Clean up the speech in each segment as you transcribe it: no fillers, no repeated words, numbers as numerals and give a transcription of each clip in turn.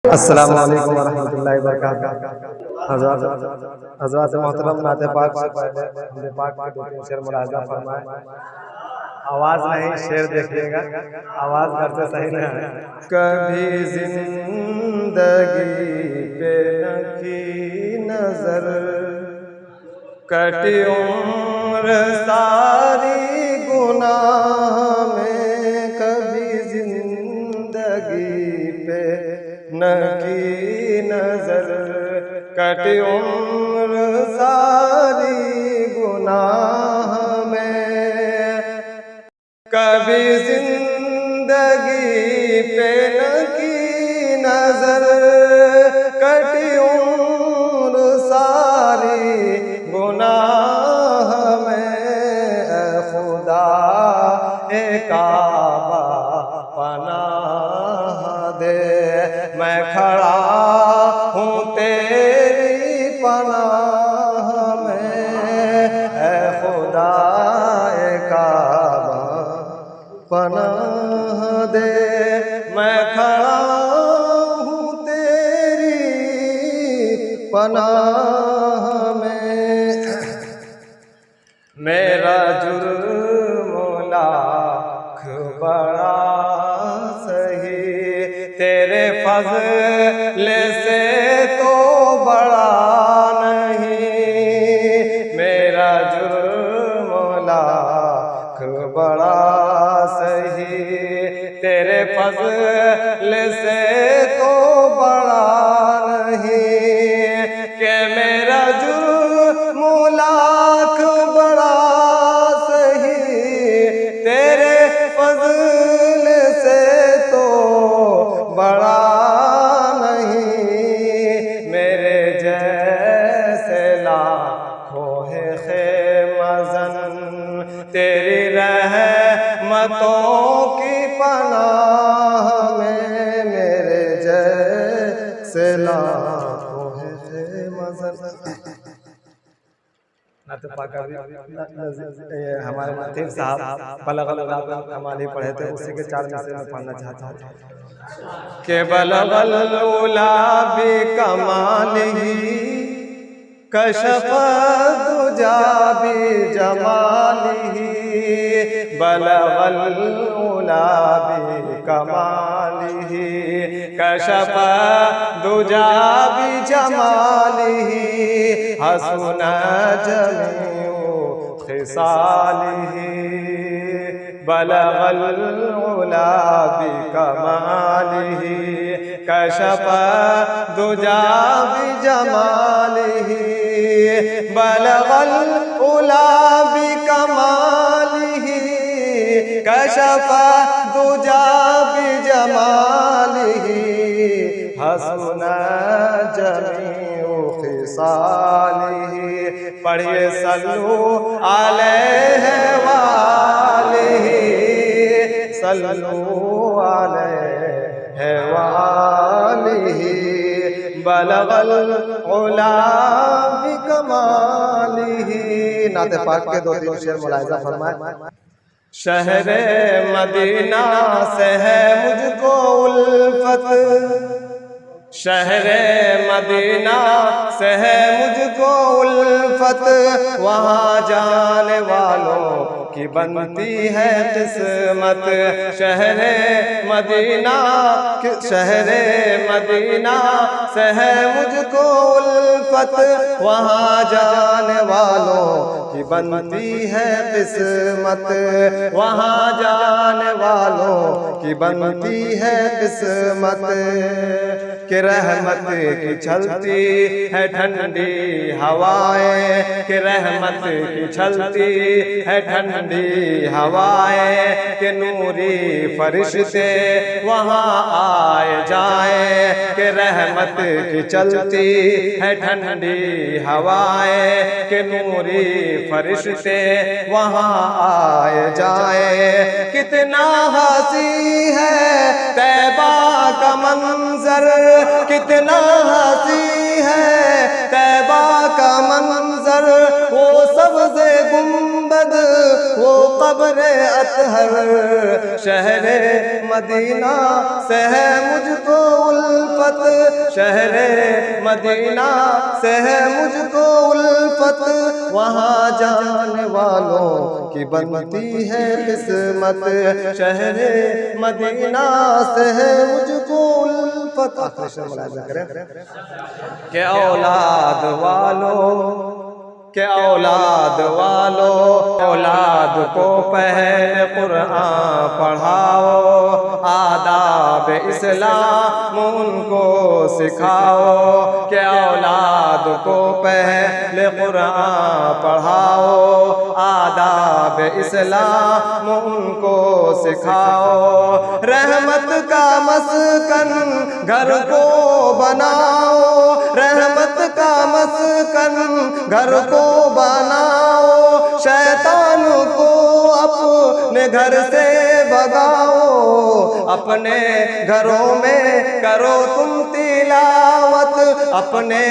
السلام علیکم ورحمۃ اللہ وبرکاتہ۔ حضرات محترم، نعت پاک سے پہلے حمد پاک کے دو تین شعر ملاحظہ فرمائیں۔ آواز نہیں، شعر دیکھیے گا، آواز گھر سے صحیح نہیں ہے۔ کبھی زندگی پہ نہ کی نظر، کٹی عمر ساری گناہ میں، کبھی زندگی پہ نہ کی نظر، کٹی عمر ساری گناہ میں، کبھی زندگی پہ نہ کی نظر، کٹی عمر ساری گناہ میں، اے خدا اے کعبہ پناہ دے، میں کھڑا ہوں تیری پناہ میں، اے خدا اے کعبہ پناہ دے، میں کھڑا ہوں تیری پناہ میں۔ میرا جرم لاکھ بڑا سہی، تیرے فضل سے تو بڑا نہیں، میرا جرم لاکھ بڑا سہی، تیرے فضل سے تو بڑا نہیں، کہ میرا جرم لاکھ بڑا سہی، تیرے فضل سے تو بڑا نہیں، میرے جیسے لاکھوں ہے خیمہ زن، تیری رحمتوں کی پناہ میں، میرے جیسے لاکھوں ہے خیمہ زن۔ نعت پاک ہمارے مطیب صاحب بلغ العلا کمال ہی پڑھے تھے، اسی کے 4 مصرے میں پڑھنا چاہتا ہوں کہ بلغ العلا بکمالہ، کشف الدجا بجمالہ، بلغ العلا بکمالہ، کشف الدجا بجمالہ، حسن جمیع خصالہ، بلغ العلا بکمالہ، کشف الدجا بجمالہ، بلغ العلا بکمالہ، کشف الدجا بجمالہ، حسن جمیع خصالہ۔ پڑھیے صلو علیہ وآلہ، صلو علیہ وآلہ، بلغ العلا بکمالہ۔ نعت پاک کے 2-3 شعر ملاحظہ فرمائیں۔ شہر مدینہ سے ہے مجھ کو الفت، شہر مدینہ سے ہے مجھ کو الفت، وہاں جانے والوں کی بنتی ہے قسمت، شہر مدینہ سے ہے مجھ کو الفت، وہاں جانے والوں کی بنتی ہے قسمت، وہاں جانے والوں کی بنتی ہے قسمت، کہ رحمت کی چلتی ہے ٹھنڈی ہوائیں، کہ رحمت کی چلتی ہے ٹھنڈی ہوائیں، کہ نوری فرشتے وہاں آئے جائیں، کہ رحمت کی چلتی ہے ٹھنڈی ہوائیں، کہ نوری فرشتے وہاں آئے جائیں، کتنا حسی ہے طیبہ کا منظر، کتنا حسی ہے طیبہ کا منظر، وہ سبز گنبد وہ قبر اطہر شہر مدینہ سے ہے مجھ کو الفت شہر مدینہ سے ہے مجھ کو الفت وہاں جانے والوں کی بنتی ہے قسمت شہر مدینہ سے ہے مجھ کو الفت آخر شعر ملاحظہ کریں کہ اولاد والو اولاد کو پہلے قرآن پڑھاؤ آداب اسلام ان کو سکھاؤ کہ اولاد کو پہلے قرآن پڑھاؤ آداب اسلام ان کو سکھاؤ رحمت کا مسکن گھر کو بناؤ رحمت کا مسکن گھر کو بناؤ شیطان کو اپنے گھر سے بھگاؤ اپنے گھروں میں کرو تم تلاوت اپنے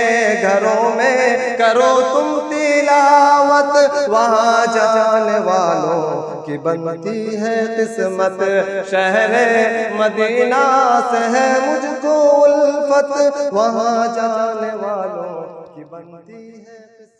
گھروں میں کرو تم تلاوت وہاں جانے والوں کی بنتی ہے قسمت شہر مدینہ سے ہے مجھ کو الفت وہاں جانے والوں کی بنتی ہے قسمت